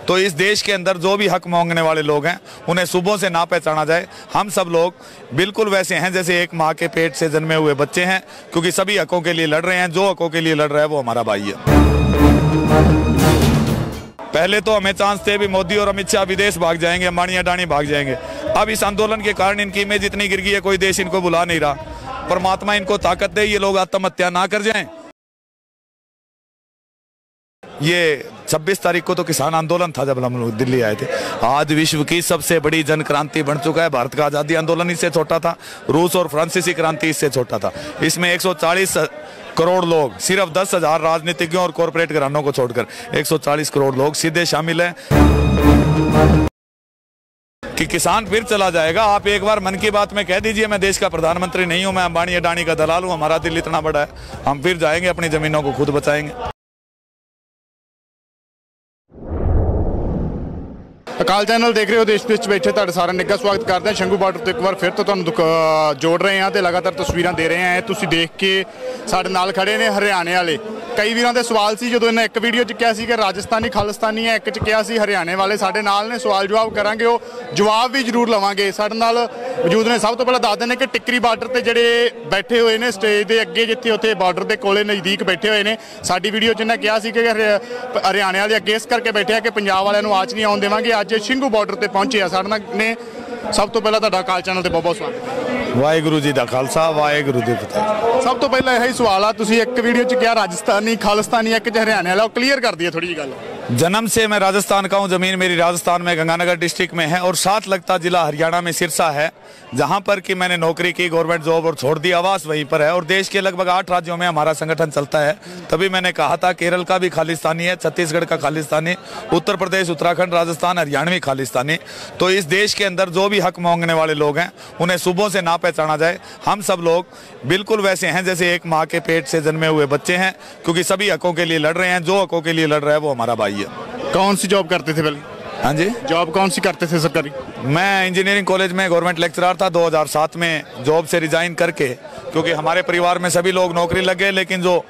तो इस देश के अंदर जो भी हक मांगने वाले लोग हैं उन्हें सुबह से ना पहचाना जाए। हम सब लोग बिल्कुल वैसे हैं जैसे एक माँ के पेट से जन्मे हुए बच्चे हैं, क्योंकि सभी हकों के लिए लड़ रहे हैं। जो हकों के लिए लड़ रहा है वो हमारा भाई है। पहले तो हमें चांस थे भी मोदी और अमित शाह विदेश भाग जाएंगे, अंबानी अडानी भाग जाएंगे। अब इस आंदोलन के कारण इनकी इमेज इतनी गिर गई है, कोई देश इनको बुला नहीं रहा। परमात्मा इनको ताकत दे, ये लोग आत्महत्या ना कर जाएं। ये 26 तारीख को तो किसान आंदोलन था जब हम लोग दिल्ली आए थे। आज विश्व की सबसे बड़ी जन क्रांति बन चुका है। भारत का आज़ादी आंदोलन इससे छोटा था, रूस और फ्रांसीसी क्रांति इससे छोटा था। इसमें 140 करोड़ लोग, सिर्फ 10,000 राजनीतिज्ञों और कॉरपोरेट घरानों को छोड़कर 140 करोड़ लोग सीधे शामिल हैं। कि किसान फिर चला जाएगा। आप एक बार मन की बात में कह दीजिए मैं देश का प्रधानमंत्री नहीं हूं, मैं अंबानी अडानी का दलाल हूं, हमारा दिल इतना बड़ा है, हम फिर जाएंगे, अपनी जमीनों को खुद बचाएंगे। अकाल चैनल देख रहे हो, देश विच बैठे तुहाडा सारा निੱਘਾ स्वागत करते हैं। शंभू बार्डर तो एक बार फिर तो तुहानूं जोड़ रहे हैं तो लगातार तस्वीरां दे रहे हैं। तुसीं देख के साडे नाल खड़े ने हरियाणे वाले। कई वीरां दे सवाल सी जो इन्हें एक वीडियो च कहा सी कि राजस्थानी खालिस्तानी है, एक च कहा सी हरियाणे वाले। साडे नाल ने सवाल जवाब करांगे, वो जवाब भी जरूर लवांगे। साडे नाल मौजूद ने। सब तो पहले दस दें कि टिकरी बार्डर ते जिहड़े बैठे हुए ने स्टेज के अगे, जिथे उत्थे बार्डर के कोले नज़दीक बैठे हुए ने। साडी वीडियो च इन्हें कहा सी कि हरियाणे वाले अगे इस करके बैठे कि पंजाब वालियां नूं आच नहीं आउण देवांगे। अज शिंगू बार्डर ते पहुंचे आ साडे नाल ने। सब तो पहला तुहाडा अकाल चैनल ते बहुत बहुत स्वागत। वाहिगुरू जी दा खालसा, वाहिगुरू जी की फतेह। सब तो पहला यही सवाल आ, तुसीं एक वीडियो च क्या राजस्थानी खालिस्तानी एक च हरियाणे वाला, क्लीयर कर दिए थोड़ी जी गल। जन्म से मैं राजस्थान का हूँ, जमीन मेरी राजस्थान में गंगानगर डिस्ट्रिक्ट में है और साथ लगता जिला हरियाणा में सिरसा है, जहाँ पर कि मैंने नौकरी की, गवर्नमेंट जॉब और छोड़ दी। आवास वहीं पर है और देश के लगभग 8 राज्यों में हमारा संगठन चलता है। तभी मैंने कहा था केरल का भी खालिस्तानी है, छत्तीसगढ़ का खालिस्तानी, उत्तर प्रदेश, उत्तराखंड, राजस्थान, हरियाणवी खालिस्तानी। तो इस देश के अंदर जो भी हक मांगने वाले लोग हैं उन्हें सुबह से ना पहचाना जाए। हम सब लोग बिल्कुल वैसे हैं जैसे एक माँ के पेट से जन्मे हुए बच्चे हैं, क्योंकि सभी हकों के लिए लड़ रहे हैं। जो हकों के लिए लड़ रहा है वो हमारा भाई है। कौन सी जॉब करते थे पहले? हाँ जी, जॉब कौन सी करते थे सरकारी? मैं इंजीनियरिंग कॉलेज में गवर्नमेंट लेक्चरर था। 2007 में जॉब से रिजाइन करके, क्योंकि हमारे परिवार में सभी लोग नौकरी लगे, लेकिन जो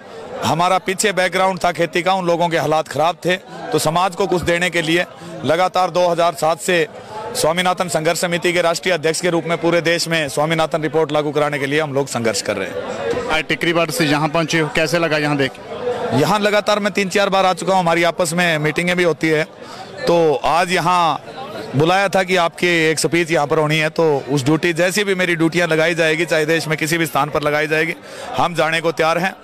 हमारा पीछे बैकग्राउंड था खेती का, उन लोगों के हालात ख़राब थे। तो समाज को कुछ देने के लिए लगातार 2007 से स्वामीनाथन संघर्ष समिति के राष्ट्रीय अध्यक्ष के रूप में पूरे देश में स्वामीनाथन रिपोर्ट लागू कराने के लिए हम लोग संघर्ष कर रहे हैं। आज टिकरी बार्डर से यहाँ पहुँचे हो, कैसे लगा यहाँ देख? यहाँ लगातार मैं 3-4 बार आ चुका हूँ, हमारी आपस में मीटिंगें भी होती है। तो आज यहाँ बुलाया था कि आपकी एक स्पीच यहाँ पर होनी है, तो उस ड्यूटी जैसी भी मेरी ड्यूटियाँ लगाई जाएगी, चाहे देश में किसी भी स्थान पर लगाई जाएगी, हम जाने को तैयार हैं।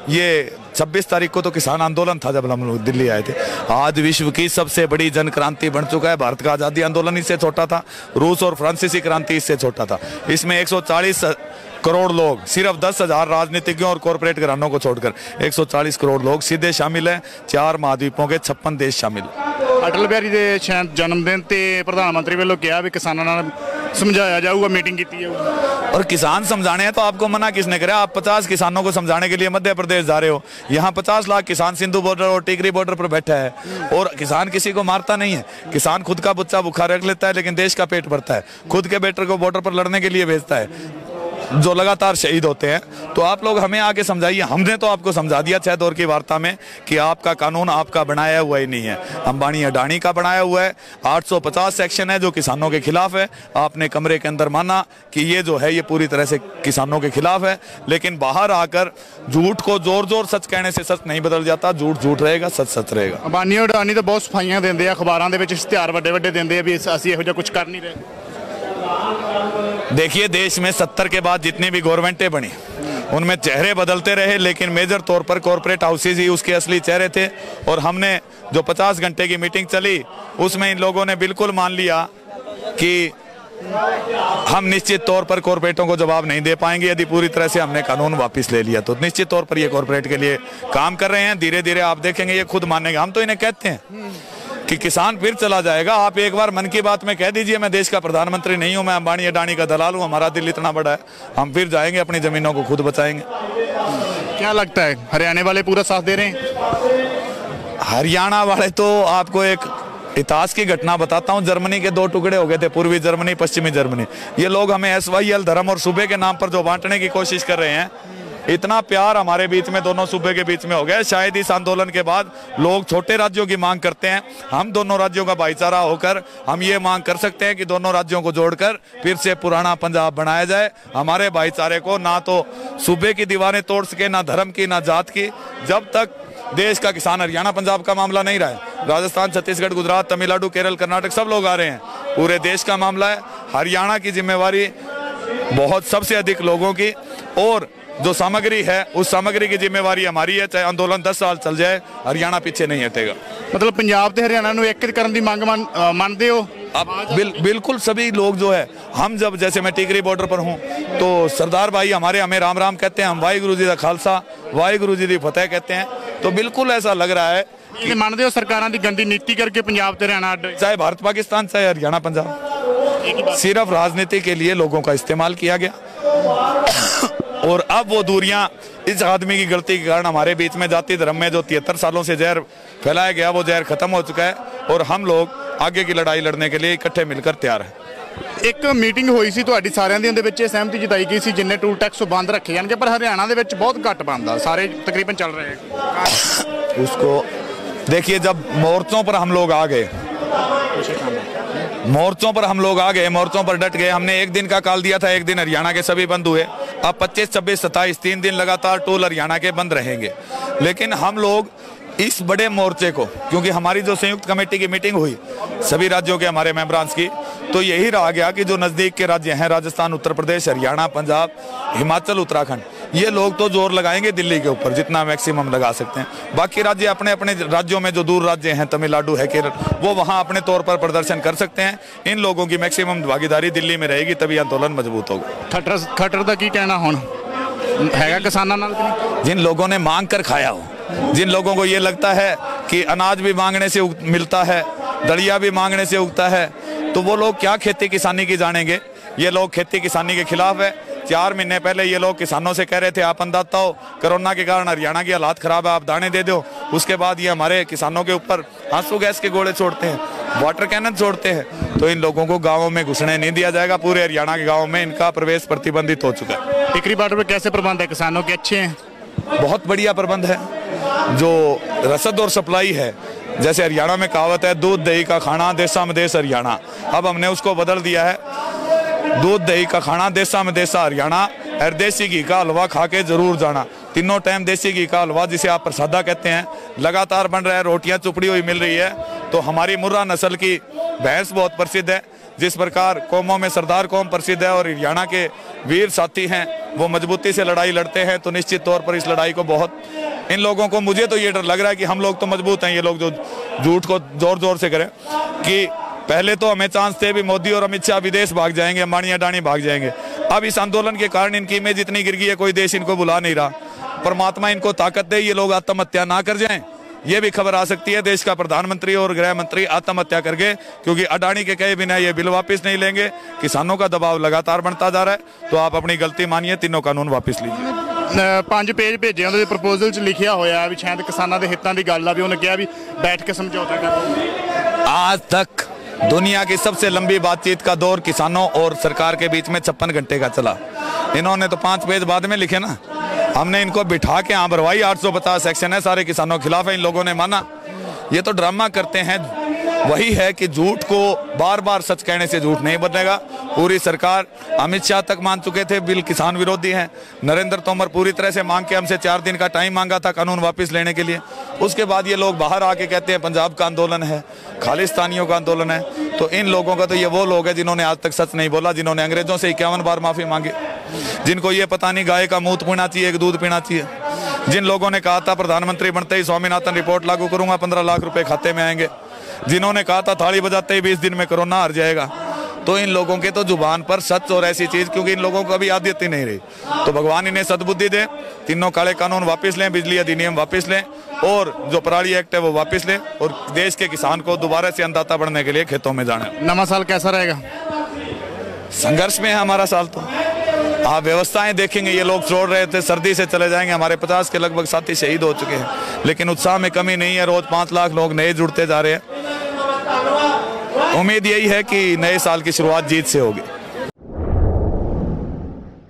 ये 26 तारीख को तो किसान आंदोलन था जब हम लोग दिल्ली आए थे। आज विश्व की सबसे बड़ी जन क्रांति बन चुका है। भारत का आज़ादी आंदोलन इससे छोटा था, रूस और फ्रांसीसी क्रांति इससे छोटा था। इसमें 140 करोड़ लोग, सिर्फ 10,000 राजनीतिज्ञों और कॉरपोरेट घरानों को छोड़कर 140 करोड़ लोग सीधे शामिल हैं। 4 महाद्वीपों के 56 देश शामिल। अटल बिहारी दे शायद जन्मदिन ते प्रधानमंत्री वालों कहा भी किसानों नाल समझाया जाऊगा, मीटिंग की जाऊगी। और किसान समझाने हैं तो आपको मना किसने करा? आप 50 किसानों को समझाने के लिए मध्य प्रदेश जा रहे हो। यहाँ 50 लाख किसान सिंधु बॉर्डर और टिकरी बॉर्डर पर बैठा है और किसान किसी को मारता नहीं है। किसान खुद का बच्चा भूखा रख लेता है, लेकिन देश का पेट भरता है। खुद के बेटे को बॉर्डर पर लड़ने के लिए भेजता है, जो लगातार शहीद होते हैं। तो आप लोग हमें आके समझाइए। हमने तो आपको समझा दिया 6 दौर की वार्ता में कि आपका कानून आपका बनाया हुआ ही नहीं है, अंबानी अडानी का बनाया हुआ है। 850 सेक्शन है जो किसानों के खिलाफ है। आपने कमरे के अंदर माना कि ये जो है ये पूरी तरह से किसानों के खिलाफ है, लेकिन बाहर आकर झूठ को जोर जोर सच कहने से सच नहीं बदल जाता। झूठ झूठ रहेगा, सच सच रहेगा। अंबानी अडानी तो बहुत सफाइयां देंदे, अखबारां दे विच इश्तिहार वड्डे वड्डे देंदे भी असीं इहो जिहा कुछ कर नहीं रहे। देखिए, देश में 70 के बाद जितनी भी गवर्नमेंटें बनी उनमें चेहरे बदलते रहे, लेकिन मेजर तौर पर कॉरपोरेट हाउसेज ही उसके असली चेहरे थे। और हमने जो 50 घंटे की मीटिंग चली उसमें इन लोगों ने बिल्कुल मान लिया कि हम निश्चित तौर पर कॉरपोरेटों को जवाब नहीं दे पाएंगे। यदि पूरी तरह से हमने कानून वापस ले लिया तो निश्चित तौर पर ये कॉरपोरेट के लिए काम कर रहे हैं। धीरे धीरे आप देखेंगे ये खुद मानेंगे। हम तो इन्हें कहते हैं कि किसान फिर चला जाएगा। आप एक बार मन की बात में कह दीजिए मैं देश का प्रधानमंत्री नहीं हूं, मैं अंबानी अडानी का दलाल हूं, हमारा दिल इतना बड़ा है, हम फिर जाएंगे, अपनी जमीनों को खुद बचाएंगे। क्या लगता है हरियाणा वाले पूरा साथ दे रहे हैं? हरियाणा वाले तो आपको एक इतिहास की घटना बताता हूं। जर्मनी के 2 टुकड़े हो गए थे, पूर्वी जर्मनी, पश्चिमी जर्मनी। ये लोग हमें SYL धर्म और सूबे के नाम पर जो बांटने की कोशिश कर रहे हैं, इतना प्यार हमारे बीच में, दोनों सूबे के बीच में हो गया। शायद इस आंदोलन के बाद लोग छोटे राज्यों की मांग करते हैं। हम दोनों राज्यों का भाईचारा होकर हम ये मांग कर सकते हैं कि दोनों राज्यों को जोड़कर फिर से पुराना पंजाब बनाया जाए। हमारे भाईचारे को ना तो सूबे की दीवारें तोड़ सके, ना धर्म की, ना जात की। जब तक देश का किसान, हरियाणा पंजाब का मामला नहीं रहा है, राजस्थान, छत्तीसगढ़, गुजरात, तमिलनाडु, केरल, कर्नाटक सब लोग आ रहे हैं, पूरे देश का मामला है। हरियाणा की जिम्मेवारी बहुत सबसे अधिक लोगों की, और जो सामग्री है उस सामग्री की जिम्मेवारी हमारी है। चाहे आंदोलन 10 साल चल जाए, हरियाणा पीछे नहीं हटेगा। मतलब पंजाब ते हरियाणा ਨੂੰ ਇੱਕ ਕਰਨ ਦੀ ਮੰਗ ਮੰਨਦੇ ਹੋ? अब बिल्कुल सभी लोग जो है, हम जब जैसे मैं टिकरी बॉर्डर पर हूँ तो सरदार भाई हमारे हमें राम राम कहते हैं, हम वाहिगुरु जी का खालसा वाहिगुरु जी की फतेह कहते हैं। तो बिल्कुल ऐसा लग रहा है कि ਮੰਨਦੇ ਹੋ ਸਰਕਾਰਾਂ ਦੀ ਗੰਦੀ ਨੀਤੀ ਕਰਕੇ ਪੰਜਾਬ ਤੇ ਹਰਿयाणा ਅੱਡ, चाहे भारत पाकिस्तान चाहे हरियाणा पंजाब, सिर्फ राजनीति के लिए लोगों का इस्तेमाल किया गया। और अब वो दूरियां इस आदमी की गलती के कारण हमारे बीच में जाति धर्म में जो 73 सालों से जहर फैलाया गया, वो जहर खत्म हो चुका है और हम लोग आगे की लड़ाई लड़ने के लिए इकट्ठे मिलकर तैयार हैं। ਇੱਕ ਮੀਟਿੰਗ ਹੋਈ ਸੀ ਤੁਹਾਡੀ ਸਾਰਿਆਂ ਦੀ, ਉਹਦੇ ਵਿੱਚ ਇਹ ਸਹਿਮਤੀ ਜਤਾਈ ਗਈ ਸੀ ਜਿੰਨੇ ਟੂਲ ਟੈਕਸ ਬੰਦ ਰੱਖੇ ਜਾਣਗੇ, ਪਰ ਹਰਿਆਣਾ ਦੇ ਵਿੱਚ बहुत घट बनता, सारे तकरीबन चल रहे हैं। उसको देखिए, जब मोर्चों पर हम लोग आ गए, मोर्चों पर हम लोग आ गए, मोर्चों पर डट गए। हमने एक दिन का काल दिया था, एक दिन हरियाणा के सभी बंद हुए। अब 25, 26, 27 3 दिन लगातार टूल हरियाणा के बंद रहेंगे। लेकिन हम लोग इस बड़े मोर्चे को, क्योंकि हमारी जो संयुक्त कमेटी की मीटिंग हुई सभी राज्यों के हमारे मेंबरांस की, तो यही रहा गया कि जो नज़दीक के राज्य हैं, राजस्थान, उत्तर प्रदेश, हरियाणा, पंजाब, हिमाचल, उत्तराखंड, ये लोग तो जोर लगाएंगे दिल्ली के ऊपर जितना मैक्सिमम लगा सकते हैं। बाकी राज्य अपने अपने राज्यों में जो दूर राज्य हैं, तमिलनाडु है, केरल, वो वहाँ अपने तौर पर प्रदर्शन कर सकते हैं। इन लोगों की मैक्सिमम भागीदारी दिल्ली में रहेगी, तभी आंदोलन मजबूत होगा। खट्टर का की कहना हुण हैगा किसानां नाल? जिन लोगों ने मांग कर खाया हो, जिन लोगों को ये लगता है कि अनाज भी मांगने से मिलता है, दलिया भी मांगने से उगता है, तो वो लोग क्या खेती किसानी की जानेंगे। ये लोग खेती किसानी के खिलाफ है। 4 महीने पहले ये लोग किसानों से कह रहे थे आप अन्नदाता हो, कोरोना के कारण हरियाणा की हालात खराब है, आप दाने दे दो। उसके बाद ये हमारे किसानों के ऊपर आंसू गैस के गोले छोड़ते हैं, वाटर कैनन छोड़ते हैं। तो इन लोगों को गाँवों में घुसने नहीं दिया जाएगा। पूरे हरियाणा के गाँव में इनका प्रवेश प्रतिबंधित हो चुका है। टिकरी बॉर्डर पर कैसे प्रबंध है किसानों के? अच्छे हैं, बहुत बढ़िया प्रबंध है। जो रसद और सप्लाई है, जैसे हरियाणा में कहावत है, दूध दही का खाना देसा में देश हरियाणा, अब हमने उसको बदल दिया है, दूध दही का खाना देसा में देसा हरियाणा, और देसी घी का हलवा खा के जरूर जाना। तीनों टाइम देसी घी का हलवा, जिसे आप प्रसादा कहते हैं, लगातार बन रहा है। रोटियां चुपड़ी हुई मिल रही है। तो हमारी मुर्रा नस्ल की भैंस बहुत प्रसिद्ध है। जिस प्रकार कौमों में सरदार कौम प्रसिद्ध है और हरियाणा के वीर साथी हैं, वो मजबूती से लड़ाई लड़ते हैं, तो निश्चित तौर पर इस लड़ाई को बहुत, इन लोगों को, मुझे तो ये डर लग रहा है कि हम लोग तो मजबूत हैं, ये लोग जो झूठ को जोर जोर से करें कि पहले तो हमें चांस थे भी मोदी और अमित शाह विदेश भाग जाएंगे, अंबानी अडानी भाग जाएंगे। अब इस आंदोलन के कारण इनकी इमेज इतनी गिर गई है, कोई देश इनको बुला नहीं रहा। परमात्मा इनको ताकत दे, ये लोग आत्महत्या ना कर जाएं। ये भी खबर आ सकती है देश का प्रधानमंत्री और गृह मंत्री आत्महत्या करके, क्योंकि अडानी के कहे बिना ये बिल वापस नहीं लेंगे। किसानों का दबाव लगातार बढ़ता जा रहा है। तो आप अपनी गलती मानिए, तीनों कानून वापस लीजिए। 5 पेज भेजे, ਉਹਦੇ ਪ੍ਰਪੋਜ਼ਲ 'ਚ ਲਿਖਿਆ ਹੋਇਆ ਵੀ ਸ਼ਾਇਦ ਕਿਸਾਨਾਂ ਦੇ ਹਿੱਤਾਂ ਦੀ ਗੱਲ ਆ, ਵੀ ਉਹਨੇ ਕਿਹਾ ਵੀ बैठ के समझौता कर। आज तक दुनिया की सबसे लंबी बातचीत का दौर किसानों और सरकार के बीच में 56 घंटे का चला। इन्होंने तो 5 पेज बाद में लिखे ना। हमने इनको बिठा के यहाँ भरवाई, 850 सेक्शन है, सारे किसानों के खिलाफ है, इन लोगों ने माना। ये तो ड्रामा करते हैं। वही है कि झूठ को बार बार सच कहने से झूठ नहीं बदलेगा। पूरी सरकार, अमित शाह तक मान चुके थे बिल किसान विरोधी हैं। नरेंद्र तोमर पूरी तरह से मांग के हमसे 4 दिन का टाइम मांगा था कानून वापस लेने के लिए। उसके बाद ये लोग बाहर आके कहते हैं पंजाब का आंदोलन है, खालिस्तानियों का आंदोलन है। तो इन लोगों का तो ये वो लोग हैं जिन्होंने आज तक सच नहीं बोला, जिन्होंने अंग्रेजों से 51 बार माफी मांगी, जिनको ये पता नहीं गाय का मूत पीना चाहिए कि दूध पीना चाहिए, जिन लोगों ने कहा था प्रधानमंत्री बनते ही स्वामीनाथन रिपोर्ट लागू करूंगा, 15 लाख रुपए खाते में आएंगे, जिन्होंने कहा था थाली बजाते ही 20 दिन में कोरोना हट जाएगा। तो इन लोगों के तो जुबान पर सच और ऐसी चीज, क्योंकि इन लोगों को कभी आदत ही नहीं रही। तो भगवान इन्हें सद्बुद्धि दे, तीनों काले कानून वापस लें, बिजली अधिनियम वापस लें, और जो पराली एक्ट है वो वापस लें, और देश के किसान को दोबारा से अन्नदाता बनने के लिए खेतों में जाने। नवा साल कैसा रहेगा? संघर्ष में है हमारा साल। तो आप व्यवस्थाएं देखेंगे, ये लोग छोड़ रहे थे, सर्दी से चले जाएंगे। हमारे 50 के लगभग साथी शहीद हो चुके हैं, लेकिन उत्साह में कमी नहीं है। रोज 5 लाख लोग नए जुड़ते जा रहे हैं। उम्मीद यही है कि नए साल की शुरुआत जीत से होगी।